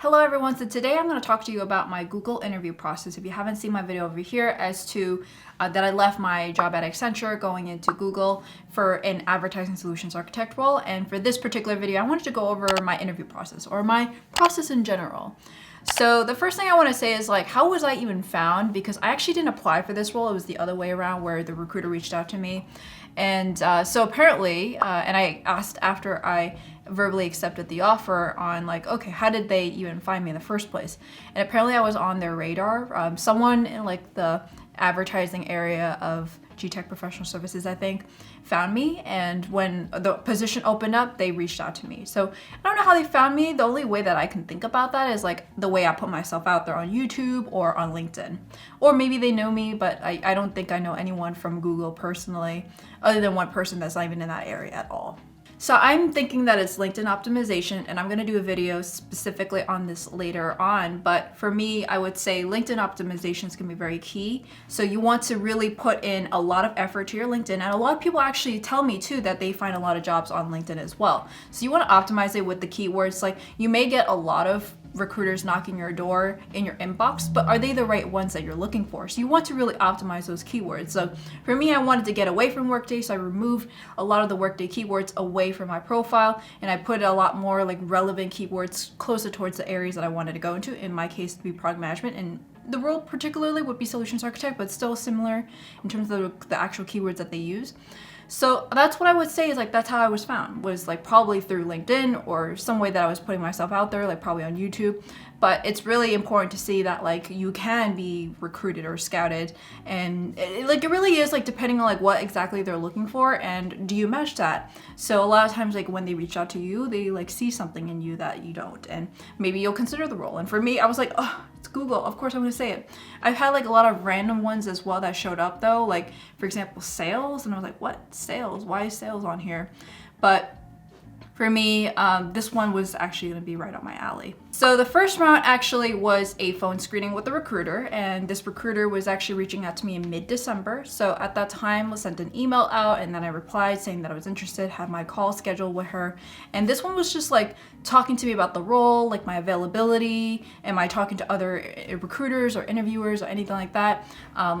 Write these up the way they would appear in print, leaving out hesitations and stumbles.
Hello everyone, so today I'm going to talk to you about my Google interview process. If you haven't seen my video over here as to that I left my job at Accenture going into Google for an advertising solutions architect role, and for this particular video I wanted to go over my interview process or my process in general. So the first thing I want to say is how was I even found? Because I actually didn't apply for this role. It was the other way around where the recruiter reached out to me. And so apparently, and I asked after I verbally accepted the offer on okay, how did they even find me in the first place? And apparently I was on their radar. Someone in the advertising area of gTech professional services, I think, found me, and when the position opened up, they reached out to me. So I don't know how they found me. The only way that I can think about that is the way I put myself out there on YouTube or on LinkedIn. Or maybe they know me, but I don't think I know anyone from Google personally, other than one person that's not even in that area at all. So I'm thinking that it's LinkedIn optimization, and I'm going to do a video specifically on this later on. But for me, I would say LinkedIn optimization is going to be very key. So you want to really put in a lot of effort to your LinkedIn. And a lot of people actually tell me too that they find a lot of jobs on LinkedIn as well. So you want to optimize it with the keywords. You may get a lot of recruiters knocking your door in your inbox, but are they the right ones that you're looking for? So you want to really optimize those keywords. So for me, I wanted to get away from Workday, so I removed a lot of the Workday keywords away from my profile, and I put a lot more relevant keywords closer towards the areas that I wanted to go into. In my case, to be product management, and the role particularly would be solutions architect, but still similar in terms of the actual keywords that they use. So that's what I would say is that's how I was found, was probably through LinkedIn or some way that I was putting myself out there, probably on YouTube. But it's really important to see that you can be recruited or scouted, and it really is depending on what exactly they're looking for and do you match that. So a lot of times when they reach out to you, they see something in you that you don't, and maybe you'll consider the role. And for me, I was oh, it's Google, of course I'm gonna say it. I've had a lot of random ones as well that showed up though, for example sales, and I was what, sales, why is sales on here? But for me, this one was actually going to be right up my alley. So the first round actually was a phone screening with the recruiter, and this recruiter was actually reaching out to me in mid-December. So at that time, I sent an email out, and then I replied saying that I was interested, had my call scheduled with her. And this one was just talking to me about the role, my availability, am I talking to other recruiters or interviewers or anything like that?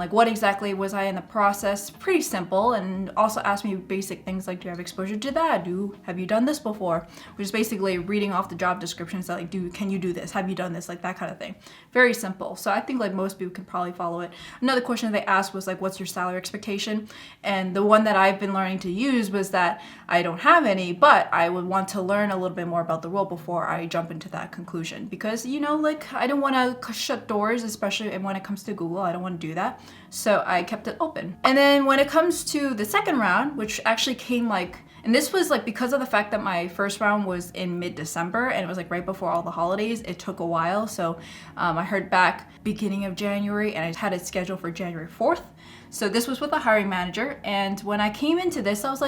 What exactly was I in the process? Pretty simple, and also asked me basic things do you have exposure to that? Have you done this before? Which is basically reading off the job descriptions that can you do this? Have you done this? That kind of thing. Very simple. So I think most people can probably follow it. Another question that they asked was what's your salary expectation? And the one that I've been learning to use was that I don't have any, but I would want to learn a little bit more about the role before I jump into that conclusion, because I don't want to shut doors, especially when it comes to Google. I don't want to do that. So I kept it open. And then when it comes to the second round, which actually came and this was because of the fact that my first round was in mid-December and it was right before all the holidays, it took a while. So I heard back beginning of January, and I had it scheduled for January 4th. So this was with a hiring manager, and when I came into this, I was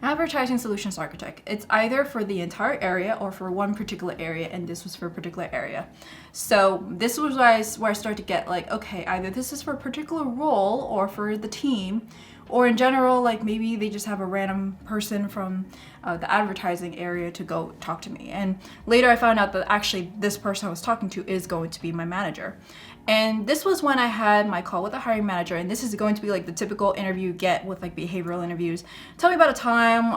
advertising solutions architect. It's either for the entire area or for one particular area, and this was for a particular area. So this was where I started to get okay, either this is for a particular role or for the team, or in general, maybe they just have a random person from the advertising area to go talk to me. And later I found out that actually this person I was talking to is going to be my manager. And this was when I had my call with the hiring manager, and this is going to be the typical interview you get with behavioral interviews. Tell me about a time,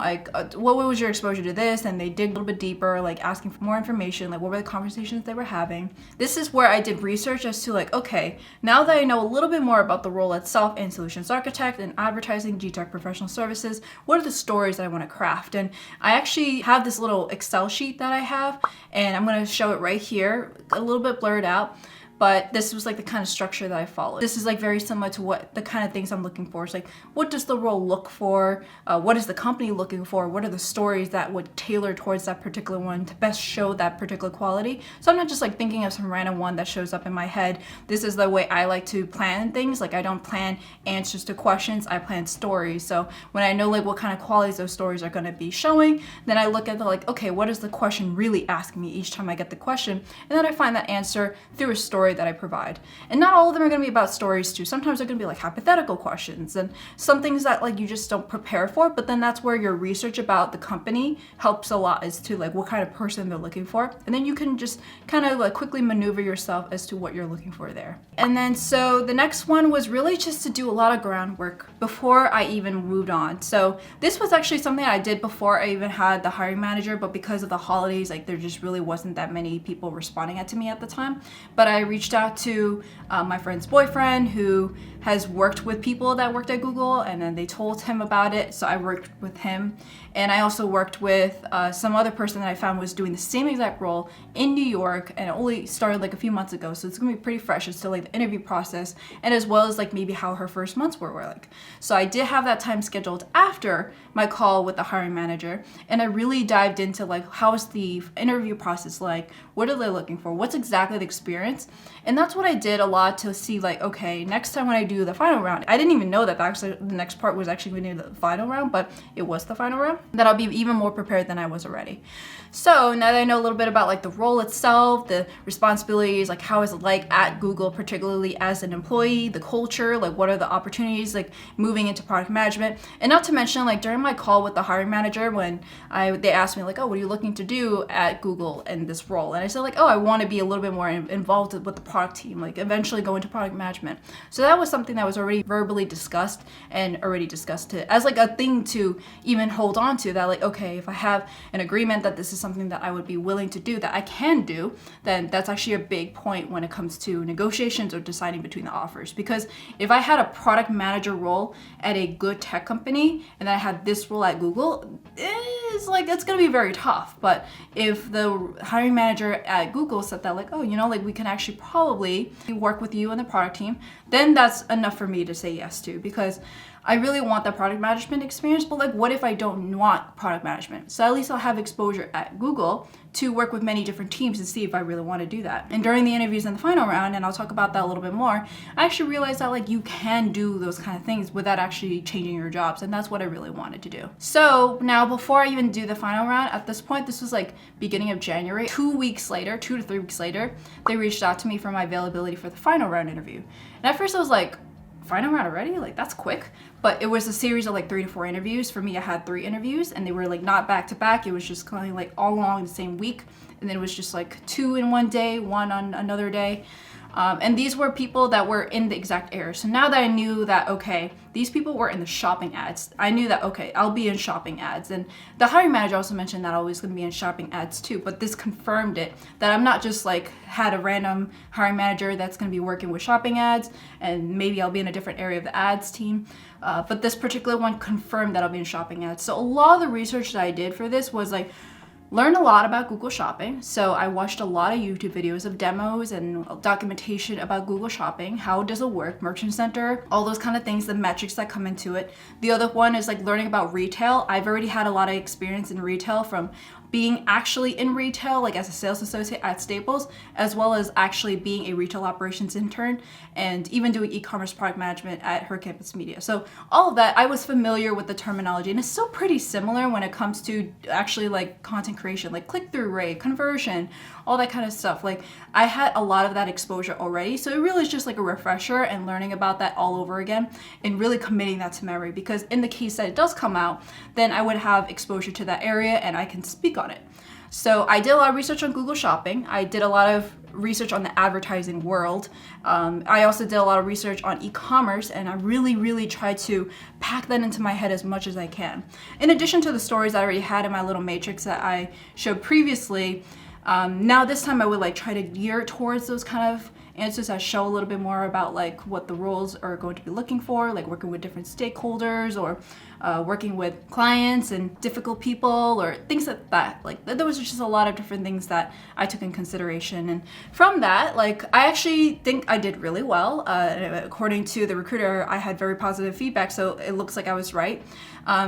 what was your exposure to this? And they dig a little bit deeper, asking for more information, what were the conversations they were having. This is where I did research as to okay, now that I know a little bit more about the role itself in solutions architect and advertising gTech professional services, what are the stories that I want to craft? And I actually have this little Excel sheet that I have, and I'm going to show it right here, a little bit blurred out. But this was the kind of structure that I followed. This is very similar to what the kind of things I'm looking for. It's what does the role look for? What is the company looking for? What are the stories that would tailor towards that particular one to best show that particular quality? So I'm not just thinking of some random one that shows up in my head. This is the way I like to plan things. I don't plan answers to questions, I plan stories. So when I know what kind of qualities those stories are going to be showing, then I look at okay, what is the question really asking me each time I get the question? And then I find that answer through a story story that I provide. And not all of them are going to be about stories too. Sometimes they're going to be like hypothetical questions and some things that like you just don't prepare for, but then that's where your research about the company helps a lot as to like what kind of person they're looking for. And then you can just kind of like quickly maneuver yourself as to what you're looking for there. And then so the next one was really just to do a lot of groundwork before I even moved on. So this was actually something I did before I even had the hiring manager, but because of the holidays, like there just really wasn't that many people responding to me at the time. But I reached out to my friend's boyfriend who has worked with people that worked at Google, and then they told him about it. So I worked with him, and I also worked with some other person that I found was doing the same exact role in New York, and it only started like a few months ago. So it's gonna be pretty fresh as to like the interview process, and as well as like maybe how her first months were like. So I did have that time scheduled after my call with the hiring manager, and I really dived into like how is the interview process like, what are they looking for, what's exactly the experience. And that's what I did a lot to see like, okay, next time when I do the final round, I didn't even know that actually the next part was actually going to be the final round, but it was the final round, that I'll be even more prepared than I was already. So now that I know a little bit about like the role itself, the responsibilities, like how is it like at Google, particularly as an employee, the culture, like what are the opportunities like moving into product management. And not to mention like during my call with the hiring manager, when they asked me like, oh, what are you looking to do at Google in this role? And I said like, oh, I want to be a little bit more involved with the product team, like eventually go into product management. So that was something that was already verbally discussed and already discussed it as like a thing to even hold on to, that like, okay, if I have an agreement that this is something that I would be willing to do, that I can do, then that's actually a big point when it comes to negotiations or deciding between the offers. Because if I had a product manager role at a good tech company and I had this role at Google, it's like, it's gonna be very tough. But if the hiring manager at Google said that like, oh, you know, like we can actually probably work with you and the product team, then that's enough for me to say yes to, because I really want that product management experience. But like, what if I don't want product management? So at least I'll have exposure at Google to work with many different teams and see if I really want to do that. And during the interviews in the final round, and I'll talk about that a little bit more, I actually realized that like you can do those kind of things without actually changing your jobs. And that's what I really wanted to do. So now before I even do the final round, at this point, this was like beginning of January, 2 to 3 weeks later, they reached out to me for my availability for the final round interview. And at first I was like, final round already? Like that's quick. But it was a series of like 3 to 4 interviews. For me, I had 3 interviews and they were like not back to back. It was just kind of like all along the same week. And then it was just like 2 in one day, 1 on another day. And these were people that were in the exact area. So now that I knew that, okay, these people were in the shopping ads, I knew that, okay, I'll be in shopping ads. And the hiring manager also mentioned that I was going to be in shopping ads too. But this confirmed it, that I'm not just like had a random hiring manager that's going to be working with shopping ads and maybe I'll be in a different area of the ads team. But this particular one confirmed that I'll be in shopping ads. So a lot of the research that I did for this was like, learn a lot about Google Shopping. So I watched a lot of YouTube videos of demos and documentation about Google Shopping. How does it work? Merchant Center, all those kind of things, the metrics that come into it. The other one is like learning about retail. I've already had a lot of experience in retail, from being actually in retail, like as a sales associate at Staples, as well as actually being a retail operations intern and even doing e-commerce product management at Her Campus Media. So all of that, I was familiar with the terminology, and it's still pretty similar when it comes to actually like content creation, like click-through rate, conversion, all that kind of stuff. Like I had a lot of that exposure already. So it really is just like a refresher and learning about that all over again and really committing that to memory, because in the case that it does come out, then I would have exposure to that area and I can speak on it. So I did a lot of research on Google Shopping. I did a lot of research on the advertising world. I also did a lot of research on e-commerce, and I really tried to pack that into my head as much as I can. In addition to the stories I already had in my little matrix that I showed previously, now this time I would like try to gear towards those kind of answers that show a little bit more about like what the roles are going to be looking for, like working with different stakeholders or working with clients and difficult people or things like that. Like there was just a lot of different things that I took in consideration. And from that, like I actually think I did really well. According to the recruiter, I had very positive feedback, so it looks like I was right.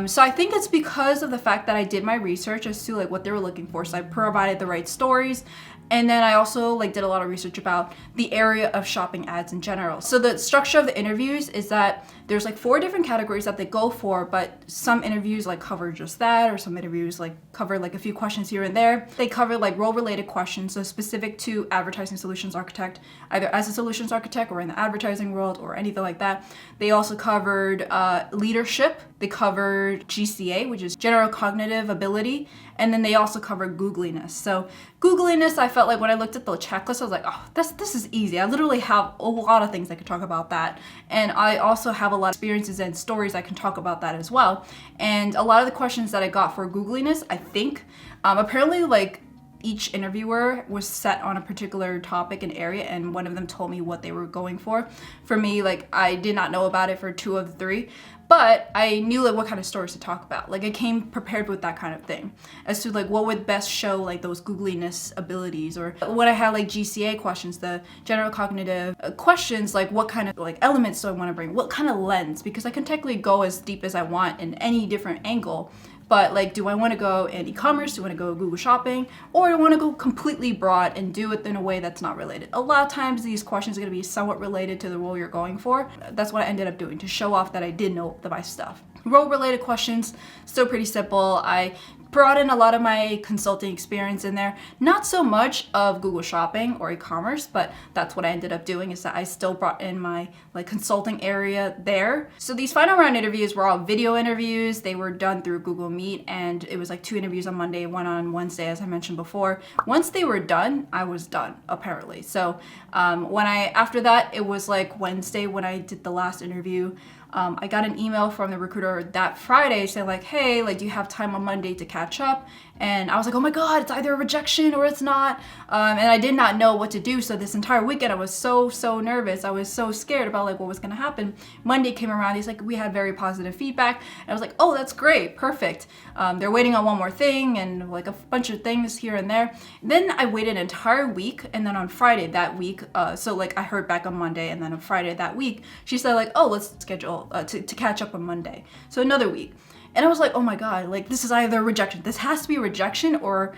So I think it's because of the fact that I did my research as to like what they were looking for. So I provided the right stories. And then I also like did a lot of research about the area of shopping ads in general. So the structure of the interviews is that there's like 4 different categories that they go for, but some interviews like cover just that, or some interviews like cover like a few questions here and there. They cover like role related questions, so specific to advertising solutions architect, either as a solutions architect or in the advertising world or anything like that. They also covered leadership. They covered GCA, which is general cognitive ability, and then they also covered googliness. So googliness, I felt like when I looked at the checklist, I was like, oh, this is easy. I literally have a lot of things I could talk about that. And I also have a lot of experiences and stories I can talk about that as well. And a lot of the questions that I got for googliness, I think, apparently like each interviewer was set on a particular topic and area, and one of them told me what they were going for. For me, like I did not know about it for 2 of the 3, but I knew like what kind of stories to talk about. Like I came prepared with that kind of thing as to like what would best show like those googliness abilities. Or when I had like GCA questions, the general cognitive questions, like what kind of like elements do I want to bring, what kind of lens, because I can technically go as deep as I want in any different angle. But like, do I want to go in e-commerce? Do I want to go Google Shopping? Or do I want to go completely broad and do it in a way that's not related? A lot of times these questions are going to be somewhat related to the role you're going for. That's what I ended up doing to show off that I did know my stuff. Role related questions, still pretty simple. I brought in a lot of my consulting experience in there. Not so much of Google Shopping or e-commerce, but that's what I ended up doing, is that I still brought in my like consulting area there. So these final round interviews were all video interviews. They were done through Google Meet, and it was like 2 interviews on Monday, 1 on Wednesday, as I mentioned before. Once they were done, I was done, apparently. So after that, it was like Wednesday when I did the last interview. I got an email from the recruiter that Friday saying like, hey, like, do you have time on Monday to catch up? And I was like, oh my God, it's either a rejection or it's not. And I did not know what to do. So this entire weekend, I was so nervous. I was so scared about like what was going to happen. Monday came around. He's like, we had very positive feedback. And I was like, oh, that's great. Perfect. They're waiting on one more thing and like a bunch of things here and there. Then I waited an entire week. And then on Friday that week, so like I heard back on Monday, and then on Friday that week, she said like, oh, let's schedule to catch up on Monday. So another week. And I was like, oh my God, like this is either a rejection. This has to be a rejection or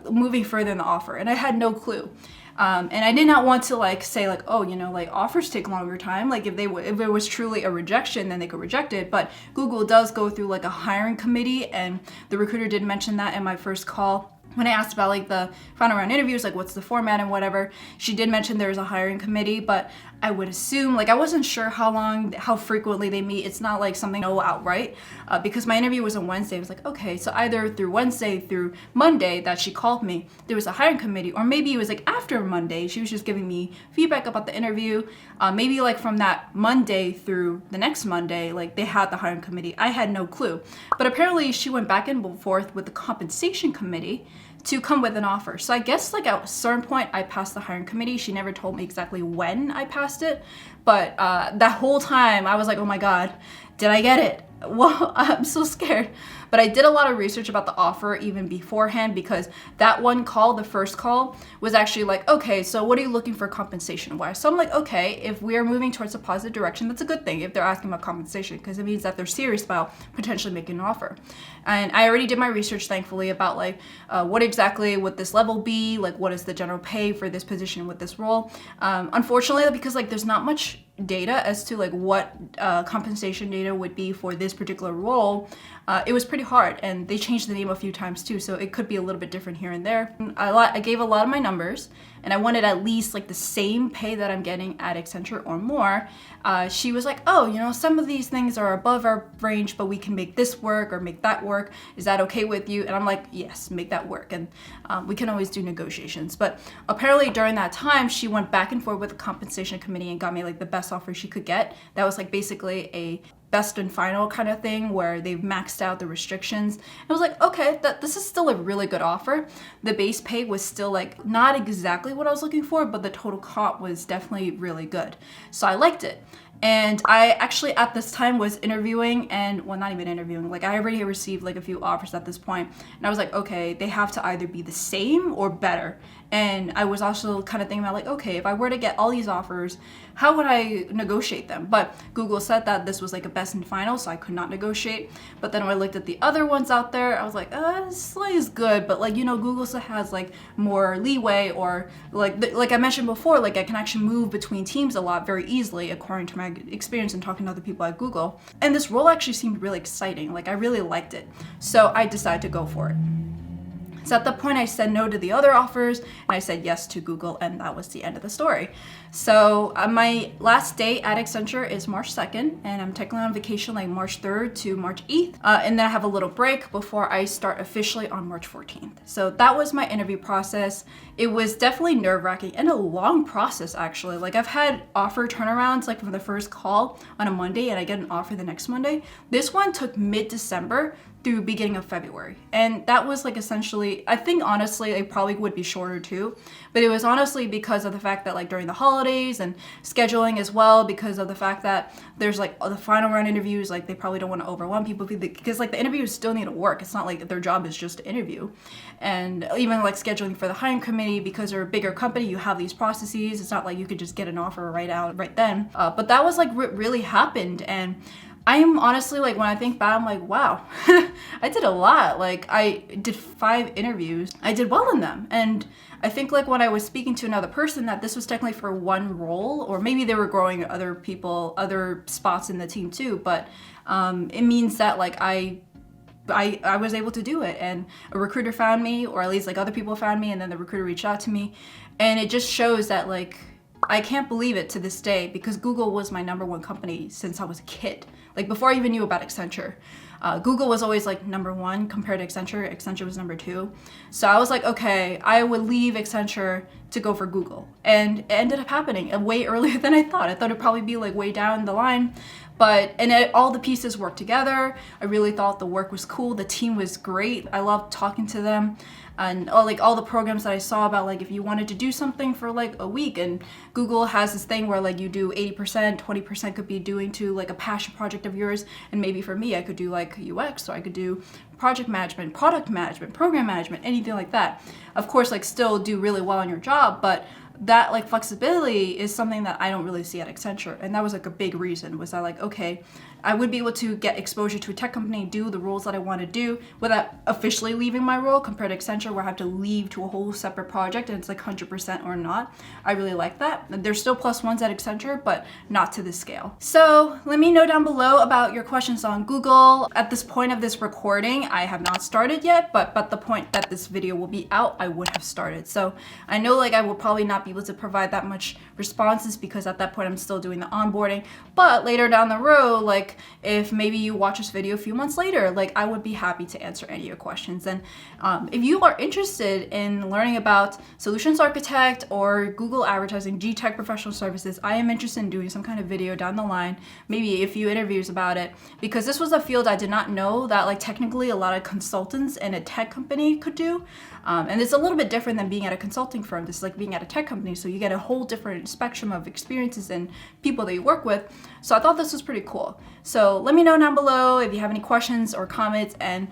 moving further in the offer. And I had no clue. And I did not want to like say like, oh, you know, like offers take longer time. Like if it was truly a rejection, then they could reject it. But Google does go through like a hiring committee, and the recruiter did mention that in my first call. When I asked about like the final round interviews, like what's the format and whatever, she did mention there's a hiring committee, but I would assume, like I wasn't sure how frequently they meet. It's not like something I know outright, because my interview was on Wednesday. I was like, okay, so either through Wednesday through Monday that she called me, there was a hiring committee, or maybe it was like after Monday, she was just giving me feedback about the interview. Maybe like from that Monday through the next Monday, like they had the hiring committee. I had no clue, but apparently she went back and forth with the compensation committee to come with an offer. So I guess like at a certain point I passed the hiring committee. She never told me exactly when I passed it, but that whole time I was like, oh my God, did I get it? Well, I'm so scared. But I did a lot of research about the offer even beforehand, because that one call, the first call, was actually like, okay, so what are you looking for compensation-wise? So I'm like, okay, if we are moving towards a positive direction, that's a good thing if they're asking about compensation, because it means that they're serious about potentially making an offer. And I already did my research, thankfully, about like what exactly would this level be, like what is the general pay for this position with this role. Unfortunately, because like there's not much data as to like what compensation data would be for this particular role, it was pretty hard, and they changed the name a few times too, so it could be a little bit different here and there. I gave a lot of my numbers, and I wanted at least like the same pay that I'm getting at Accenture or more. She was like, oh, you know, some of these things are above our range, but we can make this work or make that work. Is that okay with you? And I'm like, yes, make that work. And we can always do negotiations. But apparently during that time, she went back and forth with the compensation committee and got me like the best offer she could get. That was like basically a best and final kind of thing where they've maxed out the restrictions. I was like, okay, this is still a really good offer. The base pay was still like not exactly what I was looking for, but the total comp was definitely really good. So I liked it. And I actually at this time was interviewing, and well, not even interviewing, like I already received like a few offers at this point. And I was like, okay, they have to either be the same or better. And I was also kind of thinking about like, okay, if I were to get all these offers, how would I negotiate them? But Google said that this was like a best and final, so I could not negotiate. But then when I looked at the other ones out there, I was like, this is good, but like, you know, Google still has like more leeway, or like I mentioned before, like I can actually move between teams a lot very easily according to my experience and talking to other people at Google. And this role actually seemed really exciting. Like I really liked it. So I decided to go for it. So at that point, I said no to the other offers, and I said yes to Google, and that was the end of the story. So my last day at Accenture is March 2nd, and I'm technically on vacation like March 3rd to March 8th, and then I have a little break before I start officially on March 14th. So that was my interview process. It was definitely nerve-wracking and a long process, actually. Like I've had offer turnarounds like from the first call on a Monday, and I get an offer the next Monday. This one took mid-December through beginning of February. And that was like essentially, I think honestly, it probably would be shorter too, but it was honestly because of the fact that like during the holidays and scheduling as well, because of the fact that there's like the final round interviews, like they probably don't want to overwhelm people because like the interviews still need to work. It's not like their job is just to interview. And even like scheduling for the hiring committee, because they're a bigger company, you have these processes. It's not like you could just get an offer right then. But that was like what really happened. And I am honestly like, when I think back, I'm like, wow, I did a lot. Like I did 5 interviews. I did well in them. And I think like when I was speaking to another person that this was technically for one role, or maybe they were growing other people, other spots in the team too. But it means that like I was able to do it, and a recruiter found me, or at least like other people found me, and then the recruiter reached out to me. And it just shows that like, I can't believe it to this day, because Google was my #1 company since I was a kid. Like before I even knew about Accenture. Google was always like #1 compared to Accenture. Accenture was #2. So I was like, okay, I would leave Accenture to go for Google. And it ended up happening way earlier than I thought. I thought it'd probably be like way down the line. All the pieces worked together. I really thought the work was cool. The team was great. I loved talking to them. And all the programs that I saw about like if you wanted to do something for like a week, and Google has this thing where like you do 80%, 20% could be doing to like a passion project of yours, and maybe for me I could do like UX, or I could do project management, product management, program management, anything like that. Of course, like still do really well in your job, but that like flexibility is something that I don't really see at Accenture. And that was like a big reason, was that like, okay, I would be able to get exposure to a tech company, do the roles that I want to do without officially leaving my role, compared to Accenture where I have to leave to a whole separate project and it's like 100% or not. I really like that. There's still +1s at Accenture, but not to this scale. So let me know down below about your questions on Google. At this point of this recording, I have not started yet, but the point that this video will be out, I would have started. So I know like I will probably not be able to provide that much responses, because at that point I'm still doing the onboarding. But later down the road, like if maybe you watch this video a few months later, like I would be happy to answer any of your questions. And if you are interested in learning about solutions architect or Google advertising, gTech professional services, I am interested in doing some kind of video down the line, maybe a few interviews about it, because this was a field I did not know that like technically a lot of consultants in a tech company could do. And it's a little bit different than being at a consulting firm. This is like being at a tech company, so you get a whole different spectrum of experiences and people that you work with. So I thought this was pretty cool. So let me know down below if you have any questions or comments, and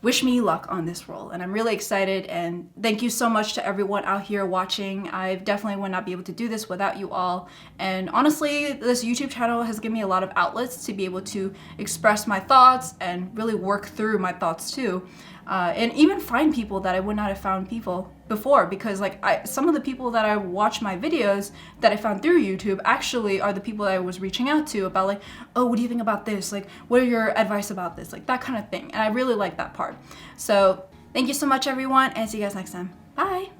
wish me luck on this role. And I'm really excited, and thank you so much to everyone out here watching. I definitely would not be able to do this without you all. And honestly, this YouTube channel has given me a lot of outlets to be able to express my thoughts and really work through my thoughts too. And even find people that I would not have found people before, because like some of the people that I watch my videos that I found through YouTube actually are the people that I was reaching out to about like, oh, what do you think about this? Like, what are your advice about this? Like that kind of thing. And I really like that part. So thank you so much, everyone, and see you guys next time. Bye.